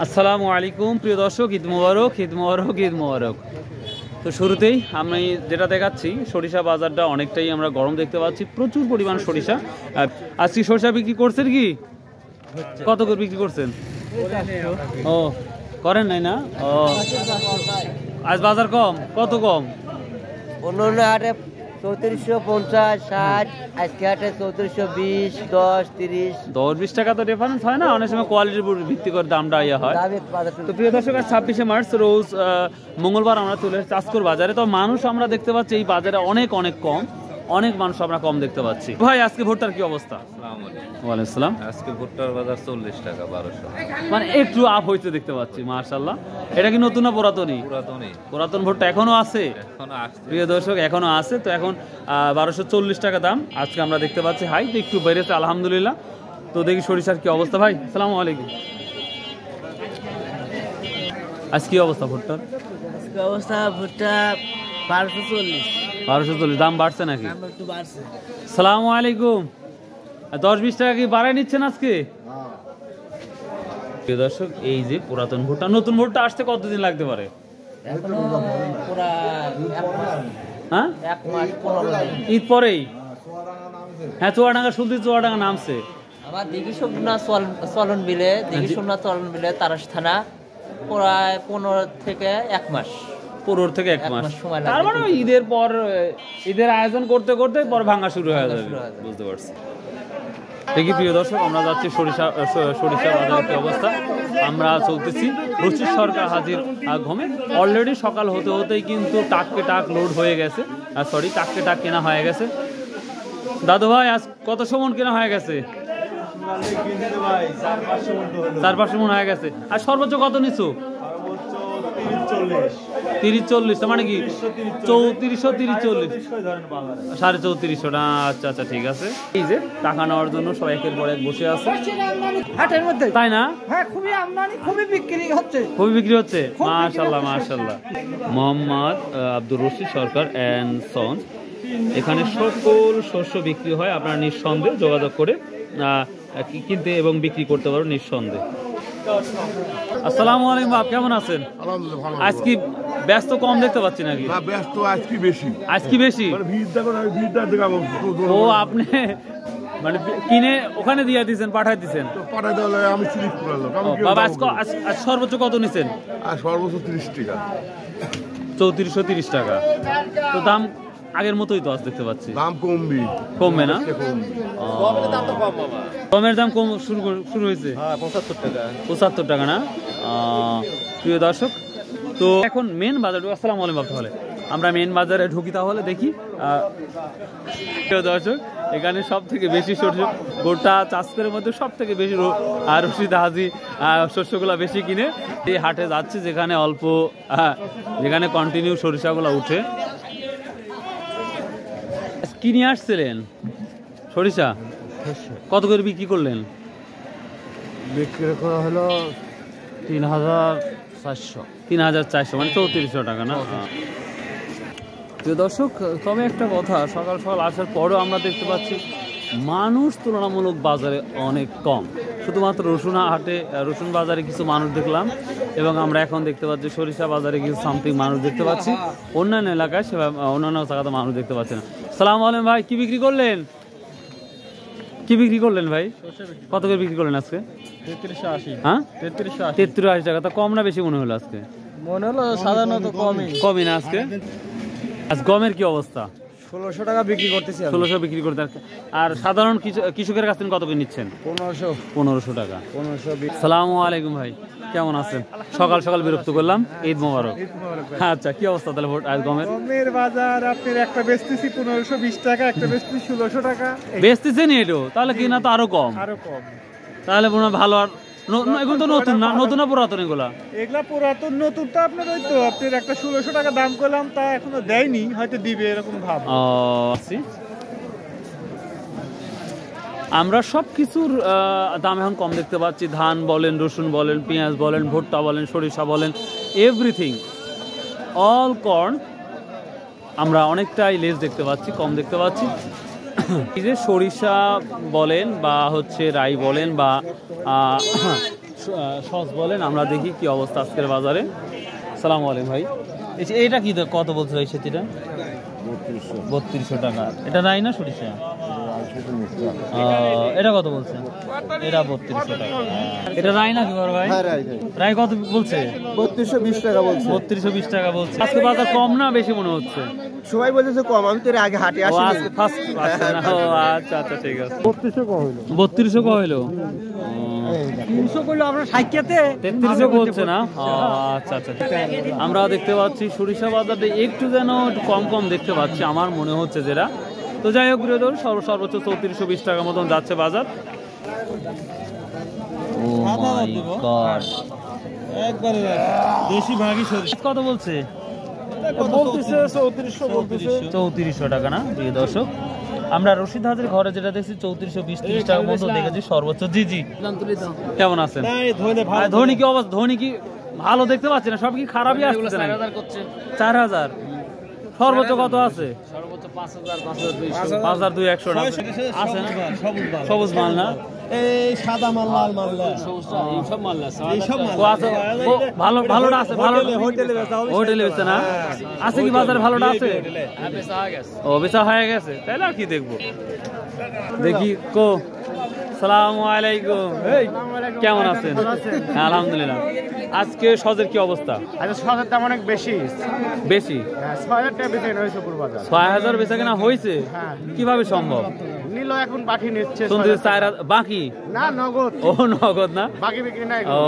আসসালামু আলাইকুম প্রিয় দর্শক, ঈদ মোবারক, ঈদ মোবারক, ঈদ মোবারক। তো শুরুতেই আমি যেটা দেখাচ্ছি, সরিষা বাজারটা অনেকটাই আমরা গরম দেখতে পাচ্ছি, প্রচুর পরিমাণ সরিষা। আজকে সরিষা বিক্রি করছেন কি? কত করে বিক্রি করছেন? ও করেন নাই না? ও আজ বাজার কম, কত কম? অন্য হাটে 3450, 60, আজকে হাটে 3420, 10, 30। 10-20 টাকা তো ডিফারেন্স হয় না, অনেক সময় কোয়ালিটির উপর ভিত্তি করে দামটা ইয়ে হয়। তো প্রিয় দর্শক, আজ 26শে মার্চ রোজ মঙ্গলবার আমরা চলে এসেছি চাঁচকর বাজারে। তো মানুষ আমরা দেখতে পাচ্ছি এই বাজারে অনেক কম, অনেক মানুষ আমরা কম দেখতে পাচ্ছি। ভাই আজকে ভুট্টার কি অবস্থা? ওয়ালাইকুম আসসালাম। আজকে ভুট্টার বাজার 40 টাকা, 1200, মানে একটু আপ হইতে দেখতে পাচ্ছি, মাশাআল্লাহ। এটা কি নতুন না পুরাতনই? পুরাতন ভুট্টা এখনো আছে, প্রিয় দর্শক, এখনো আছে। তো এখন 1240 টাকা দাম আজকে আমরা দেখতে পাচ্ছি। হাই তো একটু বেড়েছে আলহামদুলিল্লাহ। তো দেখি সরিষার কি অবস্থা। ভাই আসসালামু আলাইকুম, আজ কি অবস্থা ভুট্টার? আজকে অবস্থা ভুট্টা 1240। 1240 দাম বাড়ছে নাকি? একটু বাড়ছে। আসসালামু আলাইকুম। 10-20 টাকা কি বাড়ায় নিচ্ছেন আজকে? প্রিয় দর্শক, এই যে পুরাতন ভুট্টা, নতুন ভুট্টা আসতে কতদিন লাগতে পারে? এখনো পুরা হ্যাঁ, 1 মাস 15 দিন। ঈদ পরেই? হ্যাঁ, চুয়াডাঙ্গা, শুনছি চুয়াডাঙ্গা নামছে। আমার দিঘি সোনা চলন বিলে, দিঘি সোনা চলন বিলে তারাস থানা প্রায় 15 থেকে 1 মাস। 15 থেকে 1 মাস সময় লাগে। তার মানে ঈদের পর, ঈদের আয়োজন করতে করতে পর ভাঙা শুরু হয়ে যাবে, বুঝতে পারছি। দেখি প্রিয় দর্শক, আমরা যাচ্ছি সরিষা বাজারের কি অবস্থা। আমরা চলতেছি রুচি সরকার হাজির ঘমে। অলরেডি সকাল হতে হতেই কিন্তু টাককে টাক লোড হয়ে গেছে, টাককে টাক কেনা হয়ে গেছে। দাদু ভাই, আজ কত সমন কেনা হয়ে গেছে? 4-5 মন হয়ে গেছে। আর সর্বোচ্চ কত নিচ্ছ? 30-40, মানে কি 3430-40, 3450 না? আচ্ছা আচ্ছা, ঠিক আছে। এই যে টাকা নেওয়ার জন্য সব একের পর এক বসে আছে হাটের মধ্যে, তাই না? হ্যাঁ, খুবই আমদানি, খুবই বিক্রি হচ্ছে। মাশাআল্লাহ মাশাআল্লাহ। মোহাম্মদ আব্দুর রশিদ সরকার এন্ড সন্স, এখানে সকল শস্য বিক্রি হয়। আপনারা নিঃসন্দেহে যোগাযোগ করে কিনতে এবং বিক্রি করতে পারো নিঃসন্দেহে। আসসালামু আলাইকুম, বাপ কেমন আছেন? আজ কি ব্যস্ত কম দেখতে পাচ্ছি নাকি? ব্যস্ত আজকে বেশি। আজকে বেশি? ভিড়টা দেখাবো। ও আপনি মানে কিনে ওখানে দিয়ে দিয়েছেন, পাঠাই দিয়েছেন? পাঠাই দেওয়া আমি সিলেক্ট করলাম। বাবা আজ সর্বোচ্চ কত নিছেন? আর সর্বোচ্চ 30 টাকা। 3430 টাকা। তো দাম আগের মতোই তো আজ দেখতে পাচ্ছি। দাম কমবে না? গমের দাম কম শুরু হয়েছে 75 টাকা না? প্রিয় দর্শক, তো এখন মেন বাজার। আসসালামু আলাইকুম। তাহলে আমরা মেন বাজারে ঢুকি, তাহলে দেখি। প্রিয় দর্শক, এখানে সব থেকে বেশি সরষে গোটা চাষের মধ্যে সব থেকে বেশি রশিদ হাজি শস্যগুলো বেশি কিনে এই হাটে যাচ্ছে, যেখানে কন্টিনিউ সরিষাগুলো উঠে। কিনে আসছিলেন সরিষা, কত করে বিক্রি করলেন? বিক্রি করা হলো 3400। 3400, মানে 3400 টাকা না? প্রিয় দর্শক, তবে একটা কথা, সকাল সকাল আসার পরেও আমরা দেখতে পাচ্ছি মানুষ তুলনামূলক বাজারে অনেক কম। শুধুমাত্র রসুন বাজারে কিছু মানুষ দেখলাম, এবং আমরা এখন দেখতে পাচ্ছি সরিষা বাজারে কিছু সামথিং মানুষ দেখতে পাচ্ছি। অন্যান্য এলাকায় অন্যান্য জায়গাতে মানুষ দেখতে পাচ্ছি না। সালাম আলাইকুম ভাই, কি বিক্রি করলেন? ভাই কত করে বিক্রি করলেন আজকে? 3380। হ্যাঁ, 3380 টাকা। তা কম না বেশি মনে হলো আজকে? মনে হলো সাধারণত কমই না আজকে? আজ গমের কি অবস্থা? 1600 টাকা বিক্রি করতেছি। 1600 বিক্রি করতে। আর সাধারণ কৃষকের কাছ থেকে কত করে নিচ্ছেন? 1500 টাকা। 1520। সালামু আলাইকুম ভাই, কেমন আছেন? সকাল সকাল বিরক্ত করলাম, ঈদ মোবারক। আচ্ছা, কি অবস্থা তাহলে আজ গমের বাজার? আপনার একটা বেচতেছি 1520 টাকা, একটা বেচতেছি 1600 টাকা। বেচতেছেন এটো? তাহলে কিনা তো আরো কম। তাহলে মনে হয় ভালো। আর এগুলো তো নতুন না? নতুন না পুরাতন? এগুলা পুরাতন। নতুন তো আপনার ওই তো আপনার একটা 1600 টাকা দাম করলাম, তা এখনো দেয়নি, হয়তো দিবে এরকম ভাব। আমরা সব কিছুর দাম এখন কম দেখতে পাচ্ছি। ধান বলেন, রসুন বলেন, পেঁয়াজ বলেন, ভুট্টা বলেন, সরিষা বলেন, এভরিথিং, অল কর্ন আমরা অনেকটাই লেস দেখতে পাচ্ছি, কম দেখতে পাচ্ছি। এই যে সরিষা বলেন বা রাই বলেন বা সস বলেন, আমরা দেখি কি অবস্থা আজকের বাজারে। সালাম আলাইকুম ভাই, এটা কি কত বলছো এই সেটিটা? 3200 টাকা। এটা নাই না সরিষা? এটা কত বলছে? এটা 3200 টাকা। এটা রাই না কি বড় ভাই? রাই কত বলছে? 3220 টাকা বলছে। 3220 টাকা বলছে। আজকে বাজার কম না বেশি মনে হচ্ছে? সবাই বলতেছে কম, আমি তো এর আগে হাটে আসি। আজকে ফার্স্ট আচ্ছা আচ্ছা ঠিক আছে। 3200 কো হইলো? 3200 কো হইলো? 300 কইলো আমরা সাইকেতে 3300 বলছে না? আচ্ছা আচ্ছা। আমরা দেখতে পাচ্ছি সরিষা বাজারে একটু যেন একটু কম কম দেখতে পাচ্ছি আমার মনে হচ্ছে যেটা। তো যাই হোক প্রিয় দর্শক, সর্বোচ্চ 3420 টাকার মতন যাচ্ছে বাজার। ও মাই গড, একবারে বেশি ভাগই সরিষা। কত বলছে? বলতেছে 3400 টাকা না প্রিয় দর্শক? আমরা রশিদ হাতের ঘরে যেটা দেখছি 3420-30 টাকার মতো দেখেছি সর্বোচ্চ। জি জি, কেমন আছেন? ধোনি কি অবস্থা? ধোনি কি ভালো দেখতে পাচ্ছি না, সব কি খারাপই আসছে না? 4000 সর্বোচ্চ কত আছে? সর্বোচ্চ 5200 আছে না? সবুজ মাল না, এই সাদা মাল, লাল মাল, ভালো ভালোটা আছে। ভালো হোটেলে বেচে না? আছে কি বাজারে ভালোটা আছে? ও বেচা হয়ে গেছে, তাইলে আর কি দেখবো। দেখি কো। সালামু আলাইকুম, কেমন আছেন? আলহামদুলিল্লাহ। আজকে সজের কি অবস্থা? আচ্ছা, সজের দাম অনেক বেশি। বেশি? 6000 টাকা বেচা কেনা হয়েছে পুরো বাজার। 6000 বেচা কেনা হয়েছে? কিভাবে সম্ভব? নিল এখন বাকি নিচ্ছে। শুনতে 4000 বাকি না, নগদ। ও নগদ না, বাকি বিক্রি নাই। ও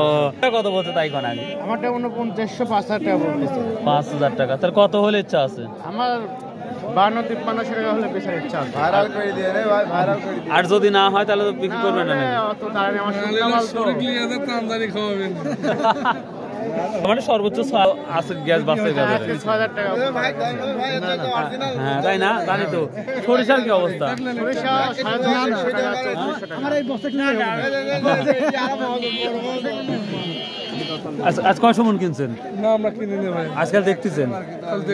কত বলছে তাই কোন আগে? আমারটা 4900 5000 টাকা বলতেছে। 5000 টাকা। তার কত হলে ইচ্ছা আছে? আমার 52-5300 টাকা হলে বেচার ইচ্ছা আছে। ভাইরাল করে দিয়ে রে ভাই, ভাইরাল করে দিয়ে। আর যদি না হয় তাহলে তো বিক্রি করবেন না? অত দাঁড়ানি আমার শুনতে মাল তো। মানে সর্বোচ্চ আছে গ্যাস বাসের কাছে। 6000 টাকা। হ্যাঁ তাই না, জানি তো। সরিষার কি অবস্থা? সরিষা 2300 টাকা, 2400 টাকা। আমার এই বস্তা কি আজ কয়শো মন কিনছেন? না, আমরা কিনে নে ভাই। আজকাল দেখতেছেন?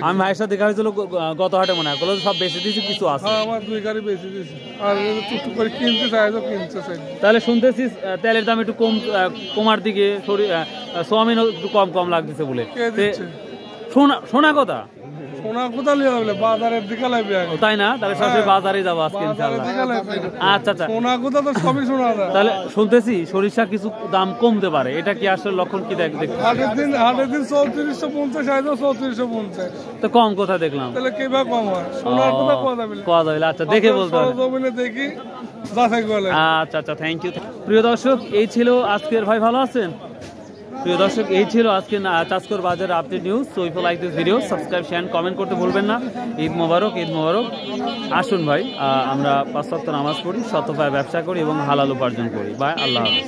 আমি ভাইয়ের সাথে দেখা হয়েছিল গত হাটে, মনে হয় সব বেশি দিয়েছি, কিছু আছে। আমার 2 গাড়ি বেশি দিয়েছে, আর টুকটুক করে কিনতে চাই তো কিনতে চাই। তাহলে শুনতেছি তেলের দাম একটু কমার দিকে, সোয়াবিন একটু কম লাগতেছে বলে। শোনা কথা, সোনা কোথা লিয়ে যাবে? বাজারের দিকে লাগবে আগে। তাই না? তাহলে সরাসরি বাজারে যাবো আজকে ইনশাআল্লাহ। আচ্ছা আচ্ছা। সোনা কোথা তো সবই শোনা যায়। তাহলে শুনতেছি সরিষার কিছু দাম কমতে পারে, এটা কি আসলে লক্ষণ কি দেখতে? হাটের দিন 3450 আইতো 3450। তো কম কোথায় দেখলাম? তাহলে কিভাবে কম হয়? সোনার কোথা কোয়া যাবে? কোয়া যাবে। আচ্ছা, দেখে বলতে হবে। জমিনে দেখি যাচাই করে। আচ্ছা আচ্ছা, থ্যাংক ইউ। প্রিয় দর্শক, এই ছিল আজকের, ভাই ভালো আছেন? প্রিয় দর্শক, এই ছিল আজকে চাঁচকর বাজার update news. So if you like this video, subscribe, share, comment করতে ভুলবেন না। ঈদ মোবারক, ঈদ মোবারক। আসুন ভাই, আমরা 5 ওয়াক্ত নামাজ পড়ি, শতভাবে ব্যবসা করি এবং হালাল উপার্জন করি। বাই, আল্লাহ হাফেজ।